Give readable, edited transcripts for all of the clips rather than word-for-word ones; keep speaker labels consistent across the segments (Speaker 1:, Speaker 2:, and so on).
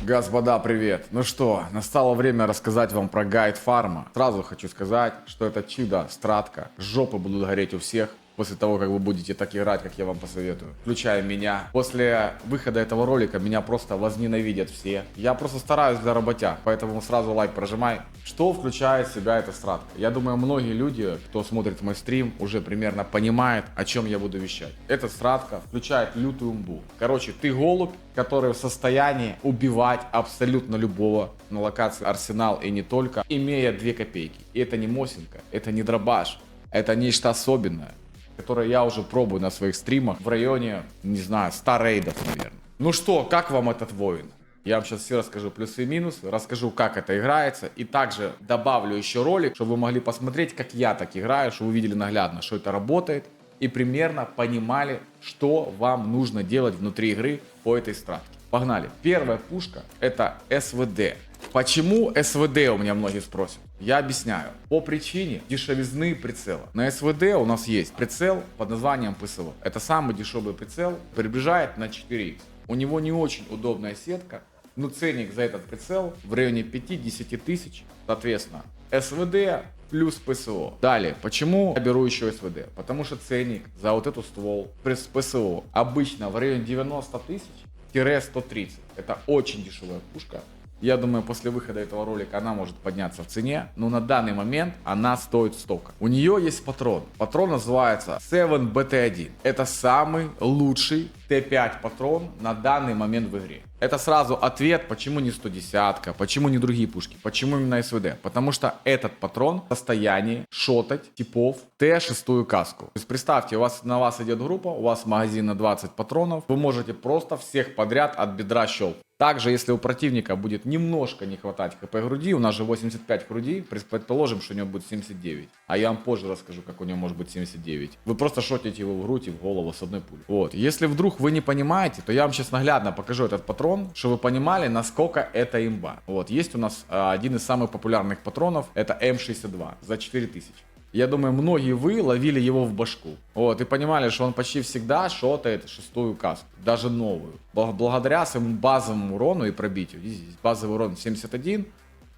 Speaker 1: Господа, привет! Ну что, настало время рассказать вам про гайд фарма. Сразу хочу сказать, что это чудо, стратка. Жопы будут гореть у всех после того, как вы будете так играть, как я вам посоветую. Включая меня. После выхода этого ролика меня просто возненавидят все. Я просто стараюсь для работяг, поэтому сразу лайк прожимай. Что включает в себя эта стратка? Я думаю, многие люди, кто смотрит мой стрим, уже примерно понимают, о чем я буду вещать. Эта стратка включает лютую имбу. Короче, ты голубь, который в состоянии убивать абсолютно любого на локации Арсенал и не только, имея 2 копейки. И это не Мосинка, это не дробаш, это нечто особенное, которое я уже пробую на своих стримах в районе, не знаю, 100 рейдов, наверное. Ну что, как вам этот воин? Я вам сейчас все расскажу плюсы и минусы, расскажу, как это играется, и также добавлю еще ролик, чтобы вы могли посмотреть, как я так играю, чтобы вы видели наглядно, что это работает, и примерно понимали, что вам нужно делать внутри игры по этой стратке. Погнали. Первая пушка — это СВД. Почему СВД, у меня многие спросят? Я объясняю. По причине дешевизны прицела. На СВД у нас есть прицел под названием ПСВ. Это самый дешевый прицел, приближает на 4х. У него не очень удобная сетка, но ценник за этот прицел в районе 5-10 тысяч. Соответственно, СВД плюс ПСО. Далее, почему я беру еще СВД? Потому что ценник за вот эту ствол плюс ПСО обычно в районе 90 тысяч-130. Это очень дешевая пушка. Я думаю, после выхода этого ролика она может подняться в цене, но на данный момент она стоит столько. У нее есть патрон. Патрон называется 7BT1. Это самый лучший Т5 патрон на данный момент в игре. Это сразу ответ, почему не 110-ка, почему не другие пушки, почему именно СВД. Потому что этот патрон в состоянии шотать типов Т6 каску. То есть представьте, на вас идет группа, у вас магазин на 20 патронов, вы можете просто всех подряд от бедра щелкать. Также, если у противника будет немножко не хватать хп груди, у нас же 85 груди, предположим, что у него будет 79. А я вам позже расскажу, как у него может быть 79. Вы просто шотите его в грудь и в голову с одной пули. Вот. Если вдруг вы не понимаете, то я вам сейчас наглядно покажу этот патрон, чтобы вы понимали, насколько это имба. Вот. Есть у нас один из самых популярных патронов, это М62 за 4000. Я думаю, многие вы ловили его в башку. Вот, и понимали, что он почти всегда шотает 6-ю каску, даже новую. Благодаря своему базовому урону и пробитию. Здесь базовый урон 71,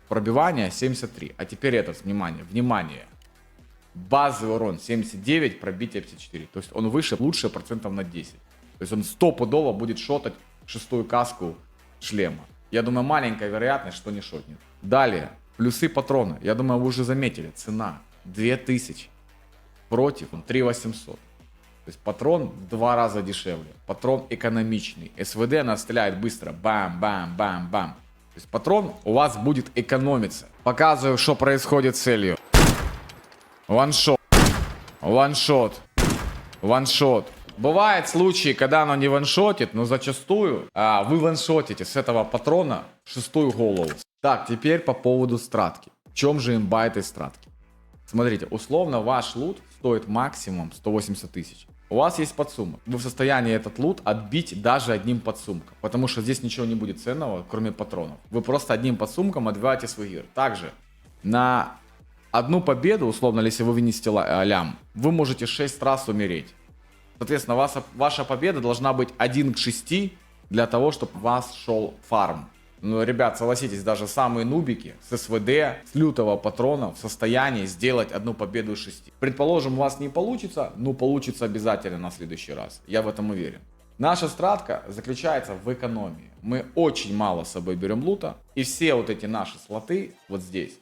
Speaker 1: пробивание 73. А теперь этот, внимание. Базовый урон 79, пробитие 54. То есть он выше, лучше процентов на 10. То есть он стопудово будет шотать 6-ю каску шлема. Я думаю, маленькая вероятность, что не шотнет. Далее, плюсы патрона. Я думаю, вы уже заметили, цена 2000 против 3800. То есть патрон в 2 раза дешевле. Патрон экономичный. СВД она стреляет быстро. Бам-бам-бам-бам. То есть патрон у вас будет экономиться. Показываю, что происходит с целью. Ваншот. Ваншот. Ваншот. Бывают случаи, когда оно не ваншотит, но зачастую вы ваншотите с этого патрона 6-ю голову. Так, теперь по поводу стратки. В чем же имба этой стратки? Смотрите, условно ваш лут стоит максимум 180 тысяч. У вас есть подсумок. Вы в состоянии этот лут отбить даже одним подсумком. Потому что здесь ничего не будет ценного, кроме патронов. Вы просто одним подсумком отбиваете свой гир. Также на одну победу, условно, если вы вынесете лям, вы можете 6 раз умереть. Соответственно, ваша победа должна быть 1 к 6 для того, чтобы у вас шел фарм. Ну, ребят, согласитесь, даже самые нубики с СВД, с лютого патрона в состоянии сделать одну победу из 6. Предположим, у вас не получится, но получится обязательно на следующий раз. Я в этом уверен. Наша стратка заключается в экономии. Мы очень мало с собой берем лута, и все вот эти наши слоты вот здесь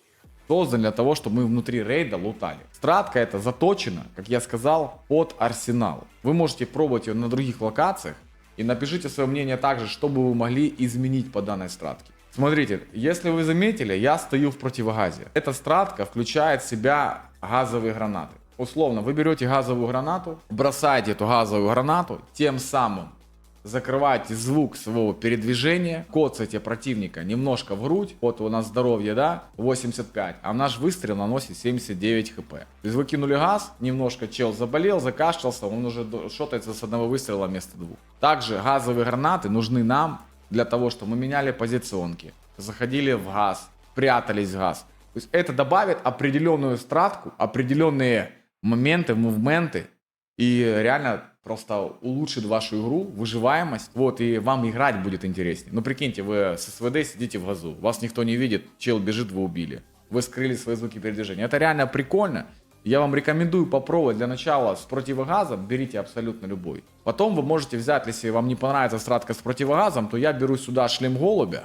Speaker 1: созданы для того, чтобы мы внутри рейда лутали. Стратка эта заточена, как я сказал, под арсенал. Вы можете пробовать ее на других локациях, и напишите свое мнение также, что бы вы могли изменить по данной стратке. Смотрите, если вы заметили, я стою в противогазе. Эта стратка включает в себя газовые гранаты. Условно, вы берете газовую гранату, бросаете эту газовую гранату, тем самым закрываете звук своего передвижения, коцаете противника немножко в грудь, вот у нас здоровье, да, 85, а наш выстрел наносит 79 хп. То есть вы кинули газ, немножко чел заболел, закашлялся, он уже шотается с одного выстрела вместо 2. Также газовые гранаты нужны нам для того, чтобы мы меняли позиционки, заходили в газ, прятались в газ. То есть это добавит определенную стратку, определенные моменты, мувменты, и реально просто улучшит вашу игру, выживаемость, вот, и вам играть будет интереснее. Ну, прикиньте, вы с СВД сидите в газу, вас никто не видит, чел бежит, вы убили. Вы скрыли свои звуки передвижения. Это реально прикольно. Я вам рекомендую попробовать для начала с противогазом, берите абсолютно любой. Потом вы можете взять, если вам не понравится стратка с противогазом, то я беру сюда шлем голубя.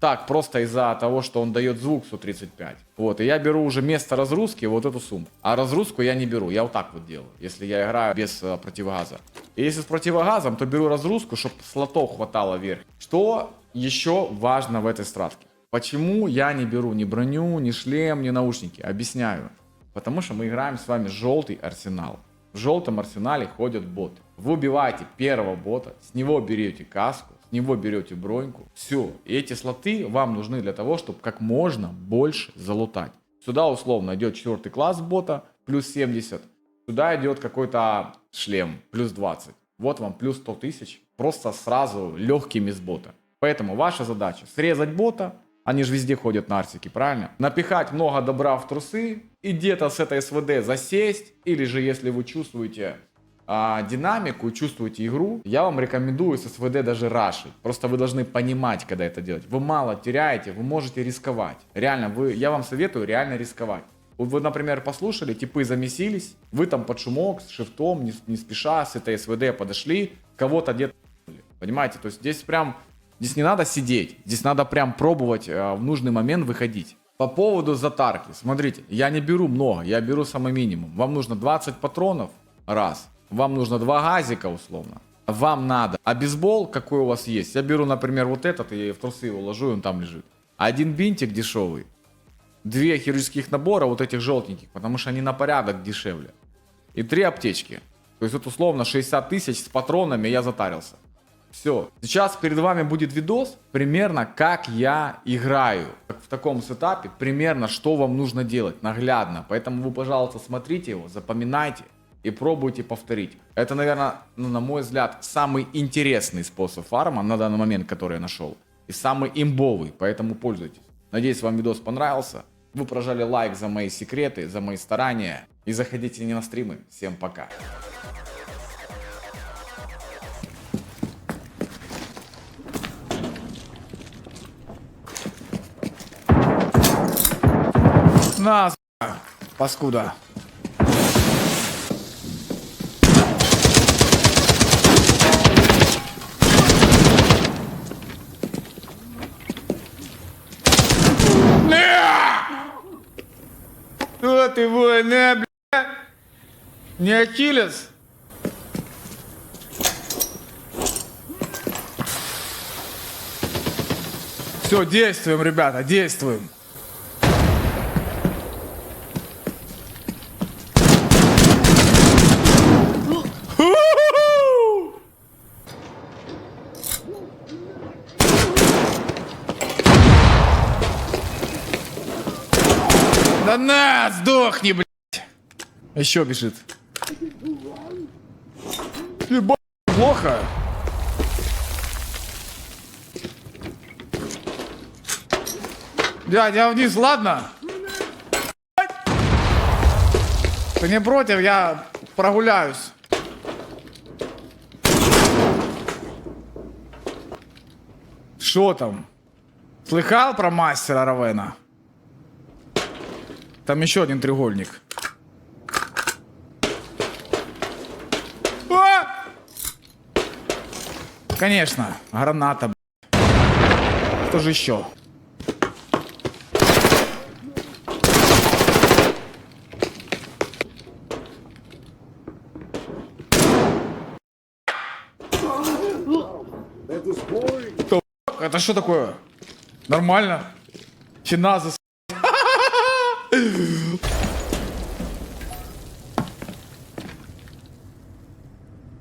Speaker 1: Так, просто из-за того, что он дает звук 135. Вот, и я беру уже вместо разгрузки вот эту сумку. А разгрузку я не беру, я вот так вот делаю, если я играю без противогаза. И если с противогазом, то беру разгрузку, чтобы слотов хватало вверх. Что еще важно в этой стратке? Почему я не беру ни броню, ни шлем, ни наушники? Объясняю. Потому что мы играем с вами желтый арсенал. В желтом арсенале ходят боты. Вы убиваете первого бота, с него берете каску, с него берете броньку. Все. И эти слоты вам нужны для того, чтобы как можно больше залутать. Сюда условно идет 4 класс бота, плюс 70. Сюда идет какой-то шлем, плюс 20. Вот вам плюс 100 тысяч, просто сразу легкими с бота. Поэтому ваша задача срезать бота. Они же везде ходят на арсике, правильно? Напихать много добра в трусы и где-то с этой СВД засесть. Или же, если вы чувствуете динамику, чувствуете игру, я вам рекомендую с СВД даже рашить. Просто вы должны понимать, когда это делать. Вы мало теряете, вы можете рисковать. Реально, я вам советую реально рисковать. Вы, например, послушали, типы замесились, вы там под шумок с шифтом, не спеша с этой СВД подошли, кого-то где-то... Понимаете? То есть здесь прям... Здесь не надо сидеть, здесь надо прям пробовать в нужный момент выходить. По поводу затарки, смотрите, я не беру много, я беру самый минимум. Вам нужно 20 патронов, раз. Вам нужно 2 газика, условно. Вам надо обезбол, какой у вас есть. Я беру, например, вот этот и в трусы его ложу, и он там лежит. 1 бинтик дешевый. 2 хирургических набора, вот этих желтеньких, потому что они на порядок дешевле. И 3 аптечки. То есть вот условно 60 тысяч с патронами я затарился. Все. Сейчас перед вами будет видос, примерно как я играю. В таком сетапе, примерно что вам нужно делать, наглядно. Поэтому вы, пожалуйста, смотрите его, запоминайте и пробуйте повторить. Это, наверное, на мой взгляд, самый интересный способ фарма на данный момент, который я нашел. И самый имбовый, поэтому пользуйтесь. Надеюсь, вам видос понравился. Вы прожали лайк за мои секреты, за мои старания. И заходите не на стримы. Всем пока. На, паскуда. Что ты, война, бля? Не Ахиллес? Все, действуем, ребята, действуем. Да на, сдохни, блядь. Еще бежит. Ебать, плохо. Дядя, вниз, ладно? Ты не против, я прогуляюсь. Что там? Слыхал про мастера Равена? Там еще один треугольник. А! Конечно, граната. Что же еще? Это что такое? Нормально? Чиназа.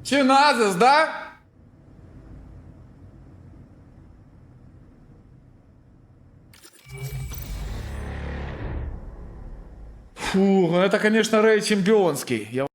Speaker 1: Чиназис, да? Фу, это, конечно, рейд чемпионский.